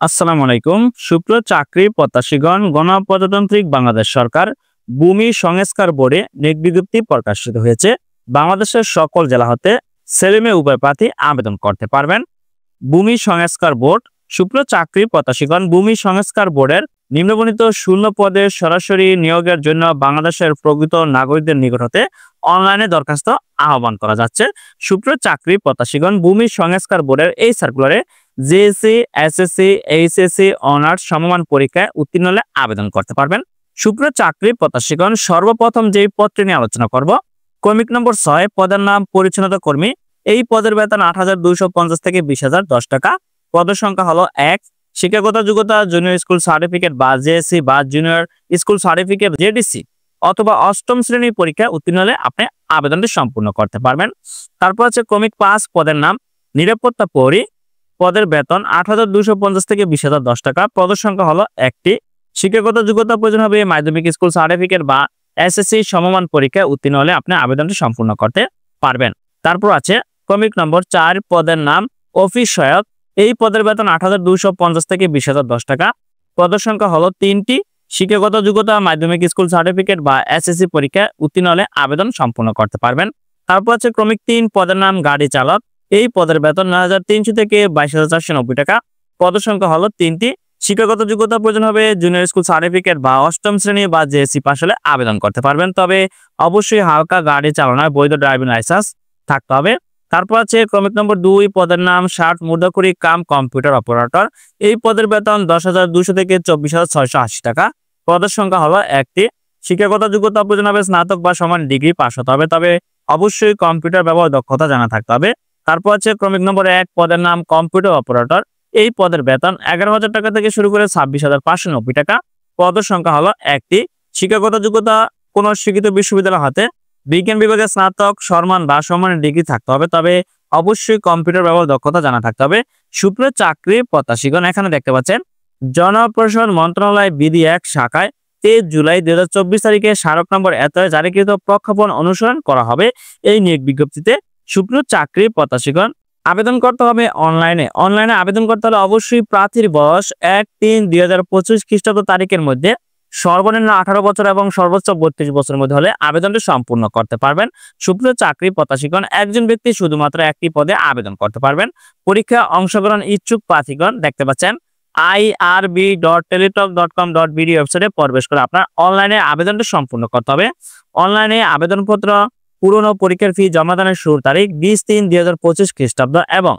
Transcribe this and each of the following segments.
আসসালামু আলাইকুম। সুপ্রিয় চাকরি প্রত্যাশীগণ, গণপ্রজাতন্ত্রিক বাংলাদেশ সরকার ভূমি সংস্কার বোর্ডে নিয়োগ বিজ্ঞপ্তি প্রকাশিত হয়েছে। বাংলাদেশের সকল জেলা হতে ছেলেমেয়ে উভয় প্রার্থী আবেদন করতে পারবেন। ভূমি সংস্কার বোর্ড সুপ্রিয় চাকরি প্রত্যাশীগণ, ভূমি সংস্কার বোর্ডের নিম্নবর্ণিত শূন্য পদে সরাসরি নিয়োগের জন্য বাংলাদেশের প্রকৃত নাগরিকদের নিকট হতে অনলাইনে দরখাস্ত আহ্বান করা যাচ্ছে। সুপ্রিয় চাকরি প্রত্যাশীগণ, ভূমি সংস্কার বোর্ডের এই সার্কুলারে জেএসসি, এসএসসি, এইচএসসি অনার্স সমমান পরীক্ষায় উত্তীর্ণ হলে আবেদন করতে পারবেন। সুপ্রিয় চাকরি প্রত্যাশীগণ, সর্বপ্রথম যেই পদটি নিয়ে আলোচনা করব, ক্রমিক নম্বর 6, পদের নাম পরিচ্ছন্নতা কর্মী। এই পদের বেতন ৮,২৫০ থেকে ২০,০১০ টাকা। পদের সংখ্যা হলো 1। শিক্ষাগত যোগ্যতা জুনিয়র স্কুল সার্টিফিকেট বা জেএসসি বা জুনিয়র স্কুল সার্টিফিকেট জেডিসি অথবা অষ্টম শ্রেণীর পরীক্ষা উত্তীর্ণ হলে আপনি আবেদনটি সম্পূর্ণ করতে পারবেন। তারপর আছে ক্রমিক 5, পদের নাম নিরাপত্তা প্রহরী। পদের বেতন ৮,২৫০ থেকে ২০,০১০ টাকা। পদের সংখ্যা হলো 1টি। শিক্ষাগত যোগ্যতা প্রয়োজন হবে মাধ্যমিক স্কুল সার্টিফিকেট বা এসএসসি সমমান পরীক্ষায় উত্তীর্ণ হলে আপনি আবেদনটি সম্পূর্ণ করতে পারবেন। তারপর আছে ক্রমিক নম্বর 4, পদের নাম অফিস সহায়ক। এই পদের বেতন ৮,২৫০ থেকে ২০,০১০ টাকা। পদের সংখ্যা হলো 3টি। শিক্ষাগত যোগ্যতা মাধ্যমিক স্কুল সার্টিফিকেট বা এসএসসি পরীক্ষায় উত্তীর্ণ হলে আবেদন সম্পূর্ণ করতে পারবেন। তারপর আছে ক্রমিক 3, পদের নাম গাড়ি চালক। এই পদের বেতন ৯,৩০০ থেকে ২২,৪৯০ টাকা। পদের সংখ্যা হলো 3টি। শিক্ষাগত যোগ্যতা প্রয়োজন হবে জুনিয়র স্কুল সার্টিফিকেট বা অষ্টম শ্রেণী বা জেএসসি পাস হলে আবেদন করতে পারবেন। তবে অবশ্যই হালকা গাড়ি চালানোর বৈধ ড্রাইভিং লাইসেন্স থাকতে হবে। তারপর আছে ক্রমিক নম্বর 2, পদের নাম ষাট মুদ্রাকরী কাম কম্পিউটার অপারেটর। এই পদের বেতন ১০,২০০ থেকে ২৪,৬৮০ টাকা। পদের সংখ্যা হলো 1টি। শিক্ষাগত যোগ্যতা প্রয়োজন হবে স্নাতক বা সমান ডিগ্রি পাস হতে হবে। তবে অবশ্যই কম্পিউটার ব্যবহার দক্ষতা জানা থাকতে হবে। তারপর আছে ক্রমিক নম্বর 1, পদের নাম কম্পিউটার অপারেটর। এই পদের বেতন ১১,০০০ টাকা থেকে শুরু করে ২৬,৫৯০ টাকা। পদের সংখ্যা হলো 1টি। শিক্ষাগত যোগ্যতা কোন শিক্ষিত বিশ্ববিদ্যালয় হতে বিজ্ঞান বিভাগে স্নাতক সমান বা সমানের ডিগ্রি থাকতে হবে। তবে অবশ্যই কম্পিউটার ব্যবহার দক্ষতা জানা থাকতে হবে। সুপ্রিয় চাকরি প্রত্যাশীগণ, এখানে দেখতে পাচ্ছেন জনপ্রশাসন মন্ত্রণালয় বিধি 1 শাখায় 23 জুলাই ২০২৪ তারিখে স্মারক নম্বর এত জারিকৃত প্রক্ষেপণ অনুসরণ করা হবে। এই নিয়োগ বিজ্ঞপ্তিতে সুপ্রিয় চাকরি প্রত্যাশীগণ আবেদন করতে হবে অনলাইনে। আবেদন করতে হলে অবশ্যই প্রার্থীর বয়স 1-3-2025 খ্রিস্টাব্দ তারিখের মধ্যে সর্বনিম্ন 18 বছর এবং সর্বোচ্চ 32 বছরের মধ্যে হলে আবেদনটি সম্পূর্ণ করতে পারবেন। সুপ্রিয় চাকরি প্রত্যাশীগণ, একজন ব্যক্তি শুধুমাত্র একটি পদে আবেদন করতে পারবেন। পরীক্ষা অংশগ্রহণ ইচ্ছুক প্রার্থীগণ দেখতে পাচ্ছেন irb.teletalk.com.bd ওয়েবসাইটে প্রবেশ করে আপনার অনলাইনে আবেদনটি সম্পূর্ণ করতে হবে। অনলাইনে আবেদনপত্র পূরণ ও পরীক্ষার ফি জমাদানের শুরুর তারিখ 20-3-2025 খ্রিস্টাব্দ এবং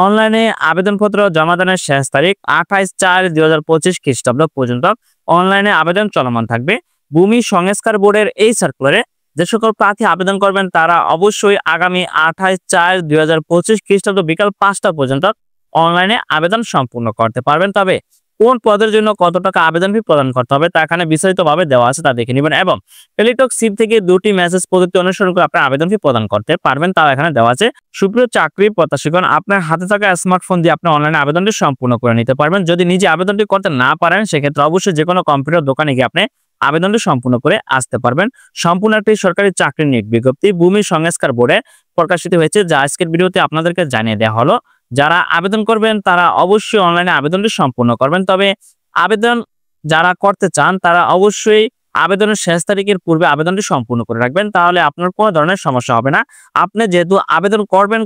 অনলাইনে আবেদনপত্র জমাদানের শেষ তারিখ 28-4-2025 খ্রিস্টাব্দ পর্যন্ত অনলাইনে আবেদন চলমান থাকবে। ভূমি সংস্কার বোর্ডের এই সার্কুলারে যে সকল প্রার্থী আবেদন করবেন তারা অবশ্যই আগামী 28-4-2025 খ্রিস্টাব্দ বিকাল 5টা পর্যন্ত অনলাইনে আবেদন সম্পূর্ণ করতে পারবেন। তবে কোন পদের জন্য কত টাকা আবেদন ফি প্রদান করতে হবে তা এখানে বিস্তারিতভাবে দেওয়া আছে, তা দেখে নেবেন। এবং টেলিটক সিপ থেকে 2টি মেসেজ পদ্ধতি অনুসরণ করে আপনি আবেদন ফি প্রদান করতে পারবেন, তাও এখানে দেওয়া আছে। সুপ্রিয় চাকরি প্রত্যাশীগণ, আপনার হাতে থাকা স্মার্টফোন দিয়ে আপনি অনলাইনে আবেদনটি সম্পূর্ণ করে নিতে পারবেন। যদি নিজে আবেদনটি করতে না পারেন সেক্ষেত্রে অবশ্যই যে কোনো কম্পিউটার দোকানে গিয়ে আপনি আবেদনটি সম্পূর্ণ করে আসতে পারবেন। সম্পূর্ণ একটি সরকারি চাকরি নিয়োগ বিজ্ঞপ্তি ভূমি সংস্কার বোর্ডে প্রকাশিত হয়েছে, যা আজকের ভিডিওতে আপনাদেরকে জানিয়ে দেওয়া হলো। যারা আবেদন করবেন তারা অবশ্যই অনলাইনে আবেদনটি সম্পূর্ণ করবেন। তবে আবেদন যারা করতে চান তারা অবশ্যই আবেদনের শেষ তারিখের পূর্বে আবেদনটি সম্পূর্ণ করে রাখবেন, তাহলে আপনার কোনো ধরনের সমস্যা হবে না। আপনি যেহেতু আবেদন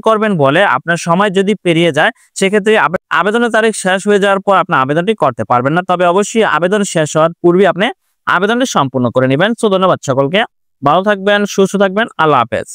করবেন বলে আপনার সময় যদি পেরিয়ে যায় সেক্ষেত্রে আবেদনের তারিখ শেষ হয়ে যাওয়ার পর আপনি আবেদনটি করতে পারবেন না। তবে অবশ্যই আবেদন শেষ হওয়ার পূর্বে আপনি আবেদনটি সম্পূর্ণ করে নেবেন। ধন্যবাদ সকলকে, ভালো থাকবেন, সুস্থ থাকবেন, আল্লাহ হাফেজ।